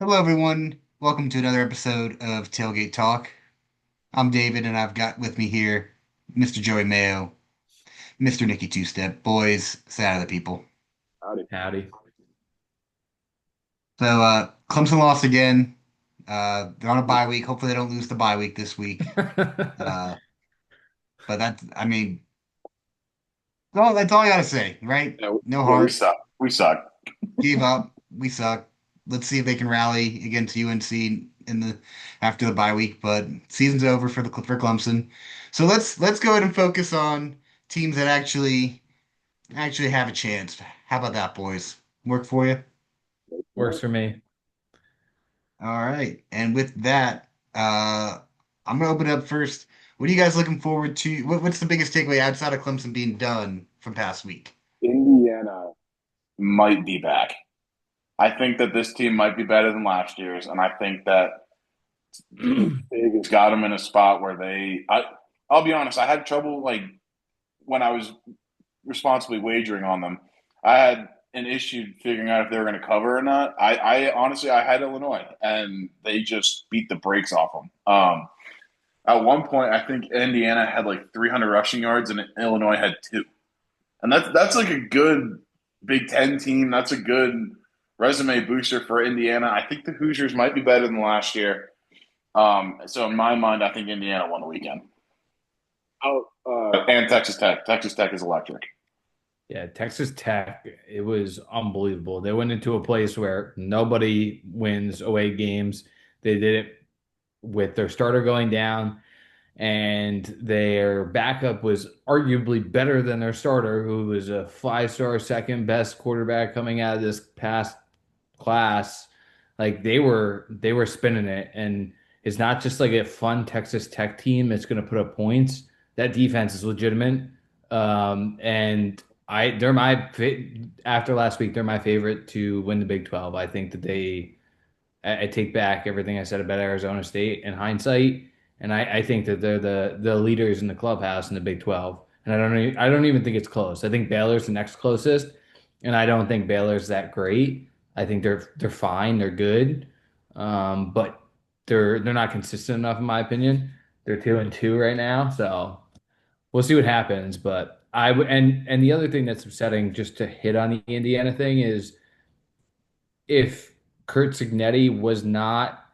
Hello, everyone. Welcome to another episode of Tailgate Talk. I'm David, and I've got with me here Mr. Joey Mayo, Mr. Nicky Two Step. Boys, say hi to the people. Howdy. Howdy. So, Clemson lost again. They're on a bye week. Hopefully, they don't lose the bye week this week. Uh, but that's all I gotta say, right? Yeah, No yeah, we heart. suck. We suck. Gave up. We suck. Let's see if they can rally against UNC in the after the bye week. But season's over for Clemson. So let's go ahead and focus on teams that actually have a chance. How about that, boys? Work for you? Works for me. All right. And with that, I'm gonna open it up first. What are you guys looking forward to? What's the biggest takeaway outside of Clemson being done from past week? Indiana might be back. I think that this team might be better than last year's, and I think that Big has got them in a spot where I'll be honest, I had trouble like when I was responsibly wagering on them. I had an issue figuring out if they were going to cover or not. I honestly I had Illinois, and they just beat the brakes off them. At one point, I think Indiana had like 300 rushing yards, and Illinois had two. And that's like a good Big Ten team. That's a good resume booster for Indiana. I think the Hoosiers might be better than last year. So in my mind, I think Indiana won the weekend. Oh, And Texas Tech. Texas Tech is electric. Yeah, Texas Tech, it was unbelievable. They went into a place where nobody wins away games. They did it with their starter going down, and their backup was arguably better than their starter, who was a five-star second best quarterback coming out of this past class. Like they were spinning it, and it's not just like a fun Texas Tech team that's going to put up points. That defense is legitimate, and they're after last week they're my favorite to win the Big 12. I think that I take back everything I said about Arizona State in hindsight, and I think that they're the leaders in the clubhouse in the Big 12. And I don't even think it's close. I think Baylor's the next closest, and I don't think Baylor's that great. I think they're fine, they're good, but they're not consistent enough in my opinion. They're 2-2 right now, so we'll see what happens. But I would and the other thing that's upsetting, just to hit on the Indiana thing, is if Kurt Signetti was not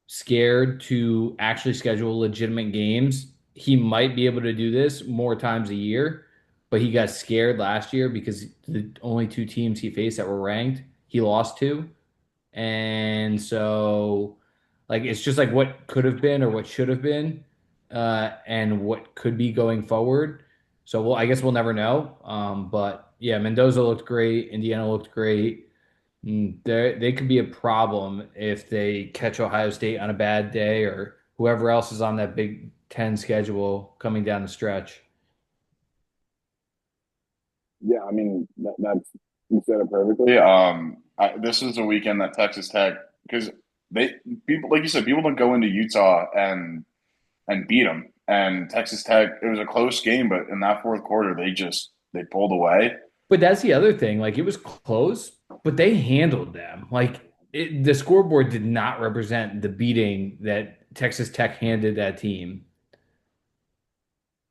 scared to actually schedule legitimate games, he might be able to do this more times a year. But he got scared last year because the only two teams he faced that were ranked, he lost to. And so, like, it's just like what could have been or what should have been, and what could be going forward. So, I guess we'll never know. But yeah, Mendoza looked great. Indiana looked great. They could be a problem if they catch Ohio State on a bad day or whoever else is on that Big Ten schedule coming down the stretch. Yeah, I mean that's you said it perfectly. This is a weekend that Texas Tech because they people like you said people don't go into Utah and beat them. And Texas Tech, it was a close game, but in that fourth quarter, they pulled away. But that's the other thing. Like it was close, but they handled them. The scoreboard did not represent the beating that Texas Tech handed that team.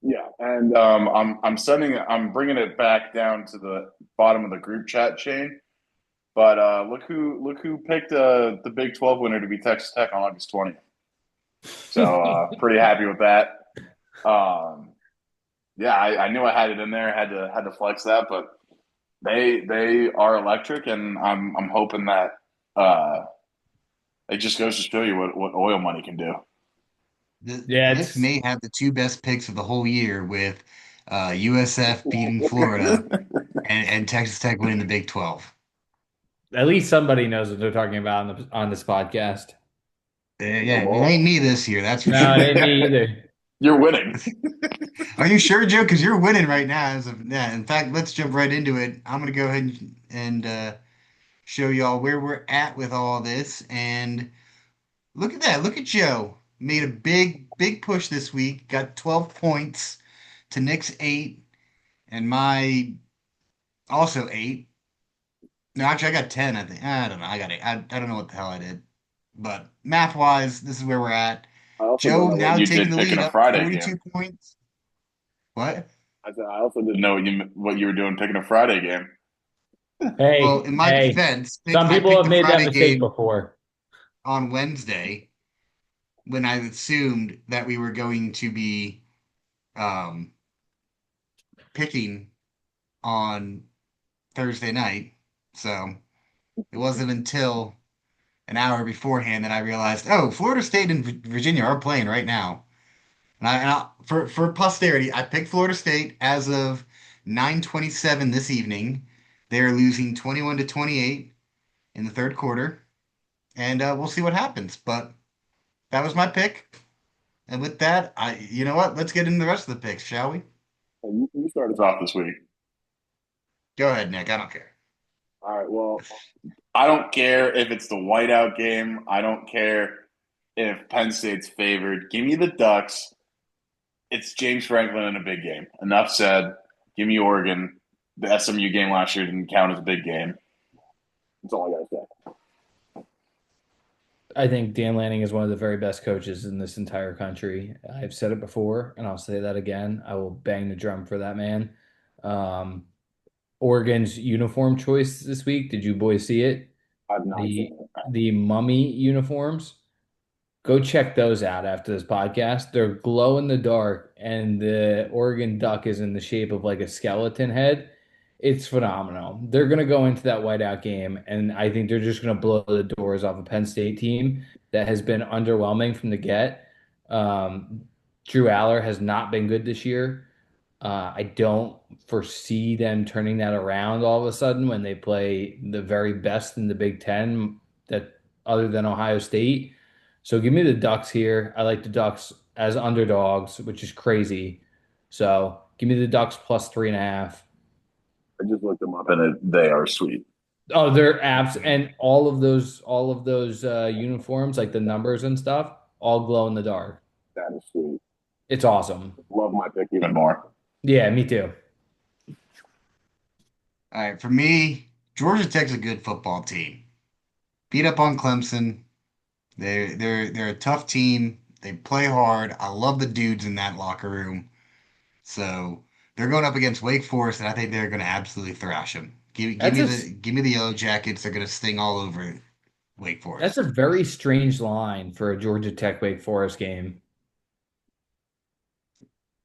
Yeah, and I'm bringing it back down to the bottom of the group chat chain. But look who picked the Big 12 winner to be Texas Tech on August 20th. So pretty happy with that. Um, yeah, I knew I had it in there. Had to flex that, but they are electric, and I'm hoping that uh, it just goes to show you what oil money can do. Yeah, This may have the two best picks of the whole year with USF beating Florida and Texas Tech winning the Big 12. at least somebody knows what they're talking about on this podcast. Yeah, it ain't me this year, that's for No, it sure. ain't me either. You're winning. Are you sure, Joe? Because you're winning right now. Yeah. In fact, let's jump right into it. I'm gonna go ahead and show y'all where we're at with all this. And look at that. Look at Joe. Made a big push this week. Got 12 points to Nick's 8, and my also 8. No, actually, I got 10. I think I don't know. I got 8. I don't know what the hell I did. But math wise, this is where we're at. I also don't Joe know what now you taking did the picking lead a up Friday game. 42 points. What? I said I also didn't know what you were doing picking a Friday game. Well, Hey, in my hey, defense, some I people picked have the made that Friday mistake game before. on Wednesday when I assumed that we were going to be um, picking on Thursday night. So it wasn't until an hour beforehand that I realized, oh, Florida State and Virginia are playing right now. For posterity, I picked Florida State as of 9:27 this evening. They're losing 21 to 28 in the third quarter, and we'll see what happens. But that was my pick. And with that, you know what? Let's get into the rest of the picks, shall we? You start us off this week. Go ahead, Nick. I don't care. All right. Well, I don't care if it's the whiteout game. I don't care if Penn State's favored. Give me the Ducks. It's James Franklin in a big game. Enough said. Give me Oregon. The SMU game last year didn't count as a big game. That's all I gotta say. I think Dan Lanning is one of the very best coaches in this entire country. I've said it before, and I'll say that again. I will bang the drum for that man. Um, Oregon's uniform choice this week. Did you boys see it? I've not The seen it. the mummy uniforms. Go check those out after this podcast. They're glow in the dark, and the Oregon Duck is in the shape of like a skeleton head. It's phenomenal. They're going to go into that whiteout game, and I think they're just going to blow the doors off a Penn State team that has been underwhelming from the get. Um, Drew Aller has not been good this year. I don't foresee them turning that around all of a sudden when they play the very best in the Big Ten that other than Ohio State. So give me the Ducks here. I like the Ducks as underdogs, which is crazy. So give me the Ducks plus 3.5. I just looked them up and they are sweet. Oh, they're apps and all of those uniforms, like the numbers and stuff, all glow in the dark. That is sweet. It's awesome. Love my pick even more. Yeah, me too. All right, for me, Georgia Tech's a good football team. Beat up on Clemson. They're a tough team. They play hard. I love the dudes in that locker room. So they're going up against Wake Forest, and I think they're going to absolutely thrash them. That's a Give me the Yellow Jackets. They're going to sting all over Wake that's a Forest. very strange line for a Georgia Tech Wake Forest game.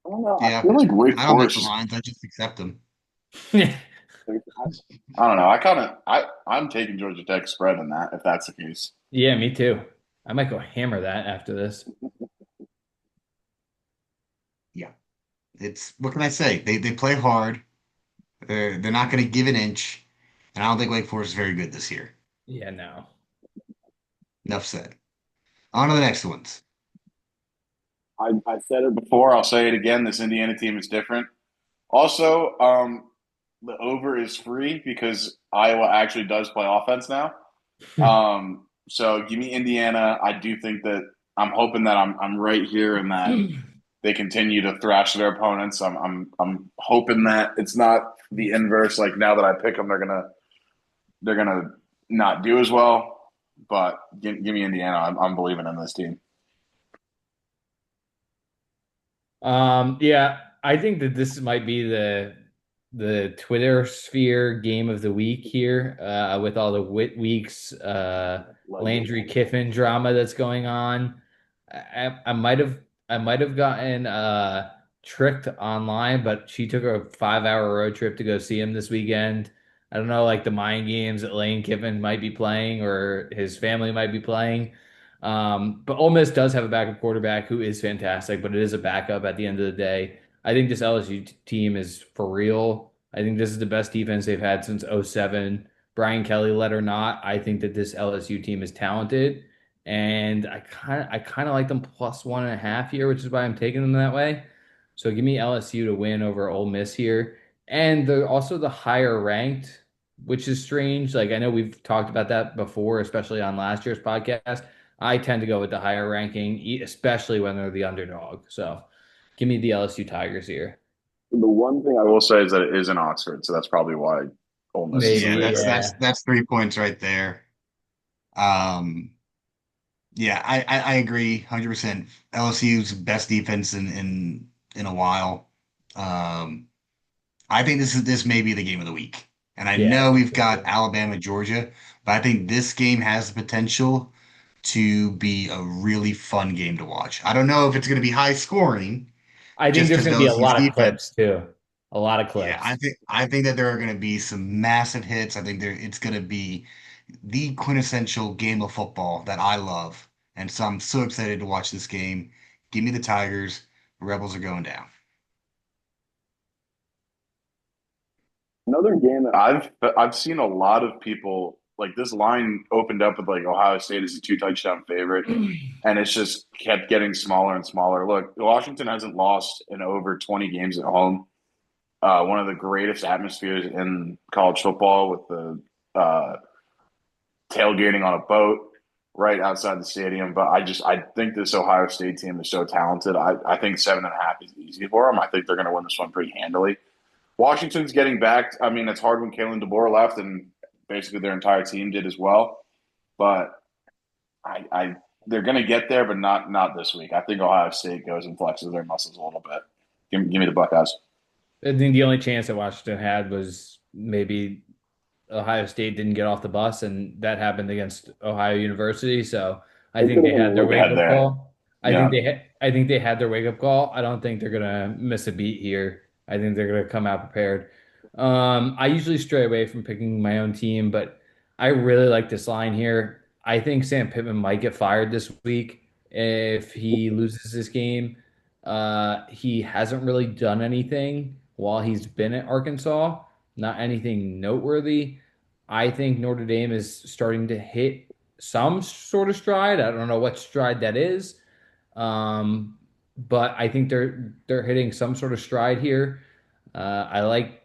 I don't know. I Yeah, feel like Wake I don't make Forest the is. lines. I just accept them. I don't know. I'm taking Georgia Tech spread in that if that's the case. Yeah, me too. I might go hammer that after this. Yeah, it's what can I say? They play hard. They're not going to give an inch, and I don't think Wake Forest is very good this year. Yeah, no. Enough said. On to the next ones. I said it before. I'll say it again. This Indiana team is different. Also, the over is free because Iowa actually does play offense now. So give me Indiana. I do think that I'm hoping that I'm right here and that they continue to thrash their opponents. I'm hoping that it's not the inverse. Like now that I pick them, they're gonna not do as well. But give me Indiana. I'm believing in this team. Yeah, I think that this might be the Twitter sphere game of the week here, with all the Wit Weeks, Legend. Landry Kiffin drama that's going on. I might have gotten tricked online, but she took a 5 hour road trip to go see him this weekend. I don't know, like the mind games that Lane Kiffin might be playing or his family might be playing. But Ole Miss does have a backup quarterback who is fantastic, but it is a backup at the end of the day. I think this LSU team is for real. I think this is the best defense they've had since '07. Brian Kelly, let or not, I think that this LSU team is talented, and I kind of like them plus 1.5 here, which is why I'm taking them that way. So give me LSU to win over Ole Miss here, and they're also the higher ranked, which is strange. Like I know we've talked about that before, especially on last year's podcast. I tend to go with the higher ranking, especially when they're the underdog. So give me the LSU Tigers here. The one thing I will say is that it is in Oxford, so that's probably why Ole Miss is the Yeah, Maybe, favorite. yeah. that's 3 points right there. Um, Yeah, I agree 100%. LSU's best defense in a while. Um, I think this may be the game of the week. And I Yeah, I know think we've so got too. Alabama, Georgia, but I think this game has the potential to be a really fun game to watch. I don't know if it's going to be high scoring I think just there's because of going to be a LSU's lot of defense. clips too. A lot of Yeah, clips. I think that there are going to be some massive hits. I think it's going to be the quintessential game of football that I love. And so I'm so excited to watch this game. Give me the Tigers. Rebels are going down. Another game that I've seen a lot of people like this line opened up with like Ohio State is a two touchdown favorite, and it's just kept getting smaller and smaller. Look, Washington hasn't lost in over 20 games at home. One of the greatest atmospheres in college football with the uh, tailgating on a boat right outside the stadium. But I think this Ohio State team is so talented. I think 7.5 is easy for them. I think they're going to win this one pretty handily. Washington's getting back. I mean, it's hard when Kalen DeBoer left, and basically their entire team did as well. But I they're going to get there, but not this week. I think Ohio State goes and flexes their muscles a little bit. Give me the Buckeyes. I think the only chance that Washington had was maybe Ohio State didn't get off the bus, and that happened against Ohio University. So I They think could have they been a had their look wake ahead up there. call. Yeah. I think they had their wake up call. I don't think they're gonna miss a beat here. I think they're gonna come out prepared. I usually stray away from picking my own team, but I really like this line here. I think Sam Pittman might get fired this week if he loses this game. He hasn't really done anything while he's been at Arkansas, not anything noteworthy. I think Notre Dame is starting to hit some sort of stride. I don't know what stride that is, um, but I think they're hitting some sort of stride here. I like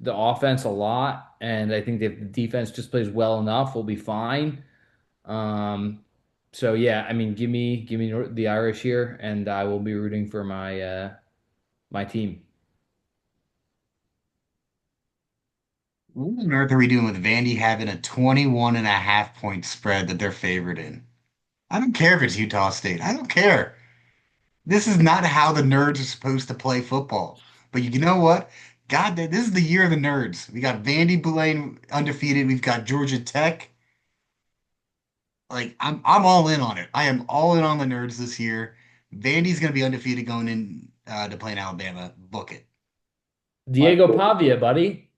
the offense a lot, and I think if the defense just plays well enough, we'll be fine. Um, so yeah, I mean, give me the Irish here, and I will be rooting for my team. What on earth are we doing with Vandy having a 21 and a half point spread that they're favored in? I don't care if it's Utah State. I don't care. This is not how the nerds are supposed to play football. But you know what? God, this is the year of the nerds. We got Vandy Bulane undefeated. We've got Georgia Tech. Like I'm all in on it. I am all in on the nerds this year. Vandy's gonna be undefeated going in to play in Alabama. Book it. My Diego Pavia, buddy.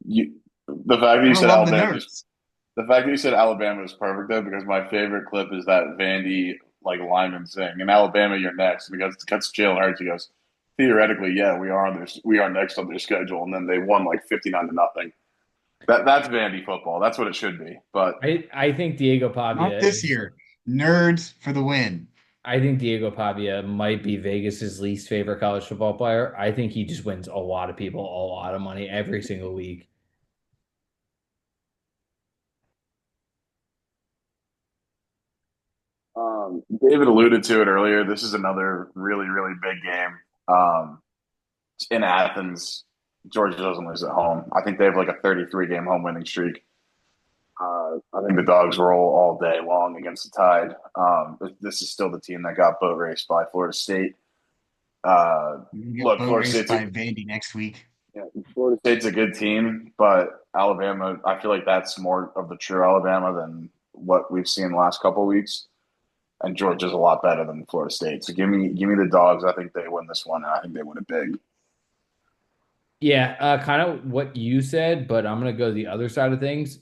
you, the fact that you Gotta said love the Alabama is nerds. the fact that you said Alabama is perfect though, because my favorite clip is that Vandy like lineman saying, "In Alabama, you're next," because it cuts Jalen Hurts. He goes, "Theoretically, yeah, we are next on their schedule," and then they won like 59-0. That's Vandy football. That's what it should be. But I think Diego Not Pavia this is. year. Nerds for the win. I think Diego Pavia might be Vegas's least favorite college football player. I think he just wins a lot of people a lot of money every single week. David alluded to it earlier. This is another really big game in Athens. Georgia doesn't lose at home. I think they have like a 33 game home winning streak. I think the dogs roll all day long against the Tide. This is still the team that got boat raced by Florida State. Uh, We get look, boat raced by Vandy next week. Yeah, Florida State's a good team, but Alabama, I feel like that's more of the true Alabama than what we've seen the last couple of weeks. And Georgia's a lot better than Florida State. So give me the dogs. I think they win this one, and I think they win it big. Yeah, kind of what you said, but I'm gonna go the other side of things.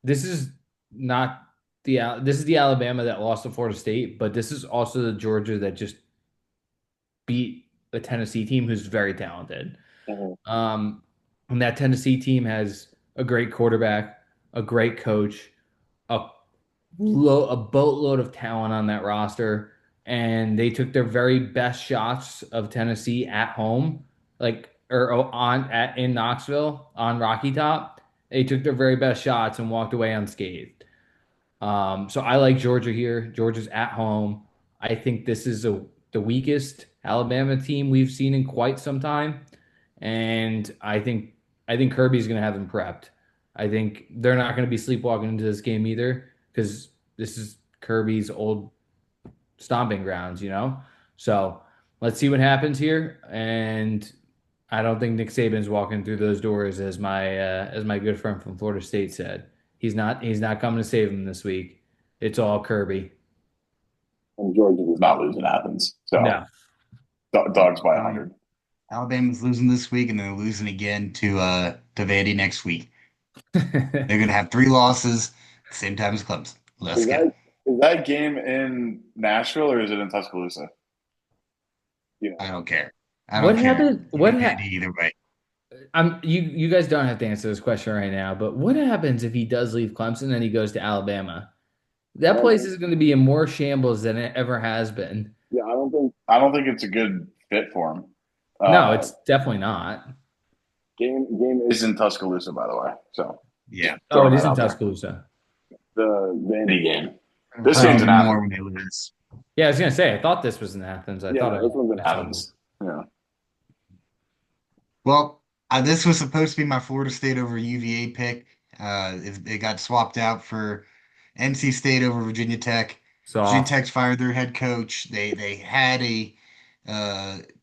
This is not this is the Alabama that lost to Florida State, but this is also the Georgia that just beat the Tennessee team who's very talented. Mhm. Um, and that Tennessee team has a great quarterback, a great coach, a a boatload of talent on that roster, and they took their very best shots of Tennessee at home, like or on at in Knoxville on Rocky Top. They took their very best shots and walked away unscathed. So I like Georgia here. Georgia's at home. I think this is the weakest Alabama team we've seen in quite some time, and I think Kirby's going to have them prepped. I think they're not going to be sleepwalking into this game either because this is Kirby's old stomping grounds, So let's see what happens here. And I don't think Nick Saban's walking through those doors, as my good friend from Florida State said. He's not coming to save him this week. It's all Kirby. And Georgia does not lose in Athens. So No. dogs by Um, 100. Alabama's losing this week, and they're losing again to Vandy next week. They're gonna have three losses same time as Clemson. Let's Is go. that game in Nashville or is it in Tuscaloosa? You I know, don't care. I What don't care. happened? Give me Vandy either way. You guys don't have to answer this question right now, but what happens if he does leave Clemson and he goes to Alabama? I That don't place know. is going to be in more shambles than it ever has been. Yeah, I don't think it's a good fit for him. No, Uh, it's definitely not. game is in Tuscaloosa, by the way. So just Yeah. Oh, it throwing that is in out there. Tuscaloosa. The Vandy game. It'll This hurt game's Oh, in even more Athens. when they lose. yeah, I was gonna say, I thought this was in Athens. I Yeah, thought no, this one's in I saw this. Athens. Yeah. Well, this was supposed to be my Florida State over UVA pick. It got swapped out for NC State over Virginia Tech. Virginia Soft. Tech's fired their head coach. They had a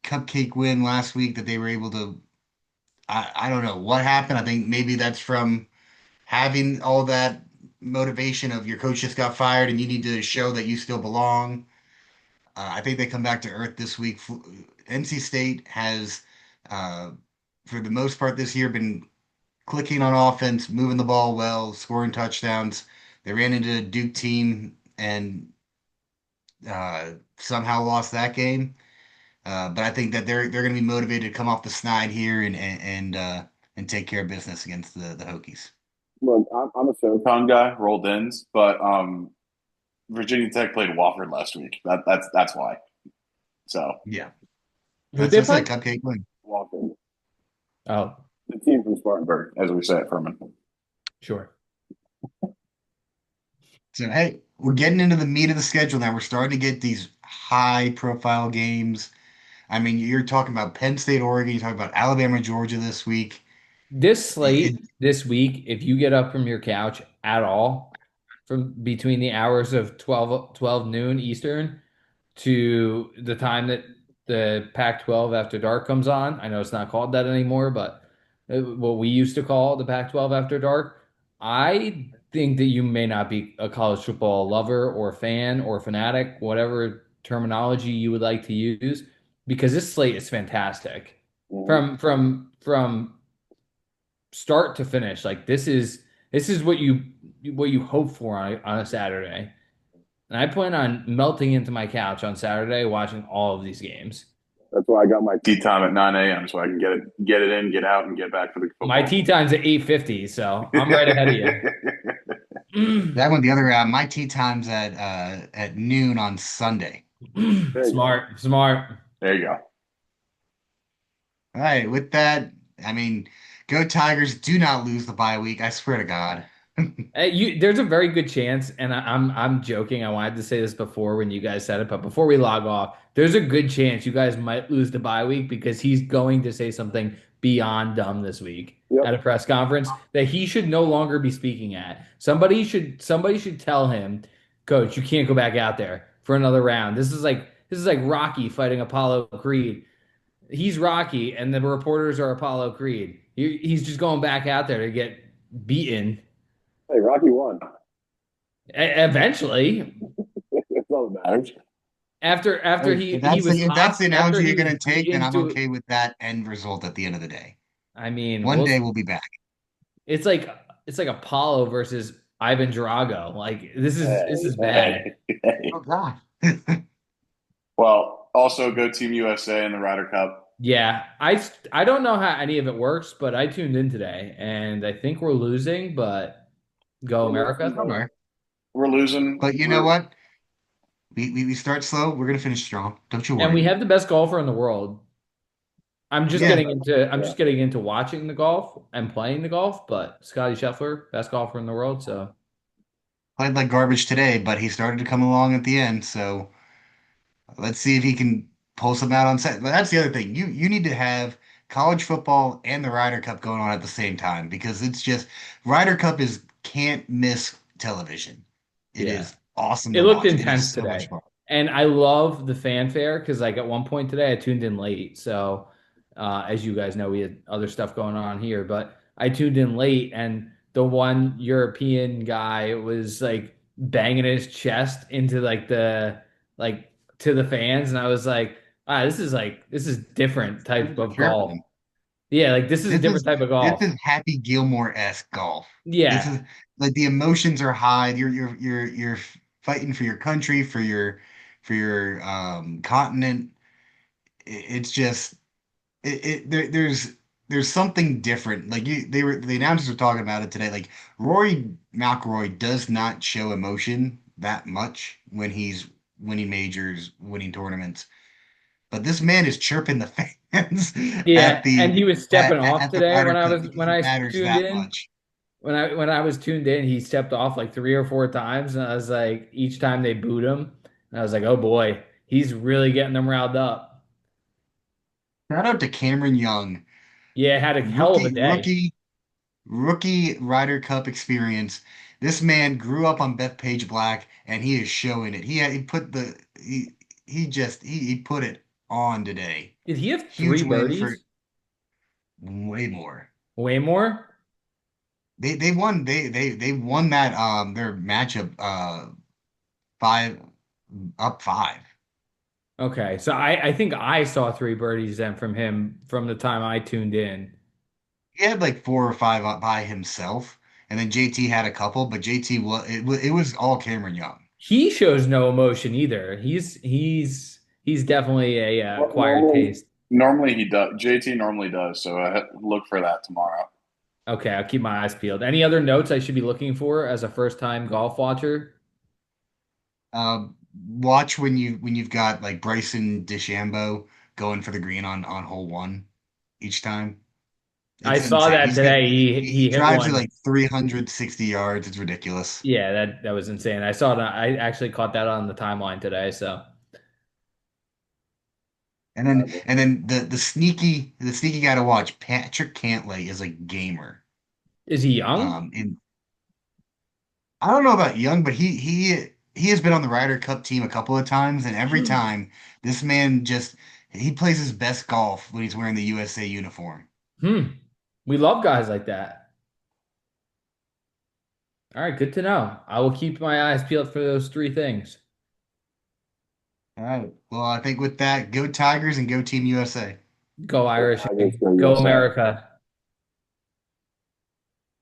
cupcake win last week that they were able to. I don't know what happened. I think maybe that's from having all that motivation of your coach just got fired and you need to show that you still belong. I think they come back to earth this week. NC State has, uh, for the most part this year, been clicking on offense, moving the ball well, scoring touchdowns. They ran into a Duke team and somehow lost that game. But I think that they're going to be motivated to come off the snide here and take care of business against the Hokies. Look, I'm a SoCon guy, rolled ins, but Virginia Tech played Wofford last week. That's why. So Yeah, Who'd that's they just a play? cupcake win. Wofford, Oh, the team from Spartanburg, as we say it, Furman. sure. So hey, we're getting into the meat of the schedule now. We're starting to get these high profile games. I mean, you're talking about Penn State, Oregon. You're talking about Alabama, Georgia this week. This It, slate this week, if you get up from your couch at all, from between the hours of 12 noon Eastern to the time that the Pac-12 After Dark comes on. I know it's not called that anymore, but what we used to call the Pac-12 After Dark. I think that you may not be a college football lover or fan or fanatic, whatever terminology you would like to use, because this slate is fantastic. Mhm. From start to finish. Like this is what you hope for on a Saturday. And I plan on melting into my couch on Saturday watching all of these games. That's why I got my tea time at 9 a.m. so I can get it in, get out, and get back for the My football. tea time's at 8:50, so I'm right ahead of you. that went the other round. My tea time's at noon on Sunday. There you go. Smart, smart. There you go. All right, with that, I mean, go Tigers. Do not lose the bye week. I swear to God. There's a very good chance, and I'm joking. I wanted to say this before when you guys said it, but before we log off, there's a good chance you guys might lose the bye week because he's going to say something beyond dumb this week Yep. at a press conference that he should no longer be speaking at. Somebody should tell him, Coach, you can't go back out there for another round. This is like Rocky fighting Apollo Creed. He's Rocky, and the reporters are Apollo Creed. He's just going back out there to get beaten. Hey, Rocky won. Eventually, That's all that matters. after Hey, he was if that's hot, the after analogy he you're was going to take, then bleeding I'm to, okay with that end result at the end of the day. I mean, One day we'll be back. it's like Apollo versus Ivan Drago. Like this is bad. Hey. Oh God. Well, also go Team USA in the Ryder Cup. Yeah, I don't know how any of it works, but I tuned in today and I think we're losing, but go We're losing, America. but Somewhere. we're losing. But you know what? We start slow. We're gonna finish strong. Don't you And we worry. have the best golfer in the world. Yeah, I'm Yeah. just getting into watching the golf and playing the golf, but Scotty Scheffler, best golfer in the world, so played like garbage today, but he started to come along at the end. So let's see if he can pull some out on set. But that's the other thing. You need to have college football and the Ryder Cup going on at the same time because it's just Ryder Cup is can't miss television. It yeah. is awesome It to looked watch. It is intense so much today. fun. And I love the fanfare because like at one point today I tuned in late. So as you guys know, we had other stuff going on here, but I tuned in late and the one European guy was like banging his chest into like to the fans, and I was like, this is different type Super of golf. chirping. Yeah, like this is a This different is type of this golf. is Happy Gilmore-esque golf. This Yeah. is like the emotions are high. You're fighting for your country, for your continent. It's just there's something different. Like the announcers were talking about it today. Like Rory McIlroy does not show emotion that much when he's winning majors, winning tournaments. But this man is chirping the fans Yeah, and he was stepping off at the today Ryder Cup because when it I matters tuned that in. much. When I was tuned in, he stepped off like three or four times, and I was like, each time they booed him, and I was like, oh boy, he's really getting them riled up. Shout out to Cameron Young, Yeah, had a hell of a rookie, day. rookie, rookie Ryder Cup experience. This man grew up on Bethpage Black, and he is showing it. He put he put it on today. Did he have three Huge win for birdies? way more. Way more? They won that their matchup five up five. Okay, so I think I saw three birdies then from him from the time I tuned in. He had like four or five up by himself, and then JT had a couple, but JT it was all Cameron Young. He shows no emotion either. He's definitely a acquired taste. Normally he does. JT normally does. So look for that tomorrow. Okay, I'll keep my eyes peeled. Any other notes I should be looking for as a first time golf watcher? Watch when you've got like Bryson DeChambeau going for the green on hole one each time. I It's saw insane. that today. He He hit drives it one. like 360 yards. It's ridiculous. Yeah, that was insane. I saw that. I actually caught that on the timeline today. So And then the sneaky guy to watch, Patrick Cantlay is a gamer. is he young? And I don't know about Young, but he has been on the Ryder Cup team a couple of times, and every time this man just he plays his best golf when he's wearing the USA uniform. Hmm. We love guys like that. All right, good to know. I will keep my eyes peeled for those three things. All right. Well, I think with that, go Tigers and go Team USA. Go Irish I guess and go go USA. America.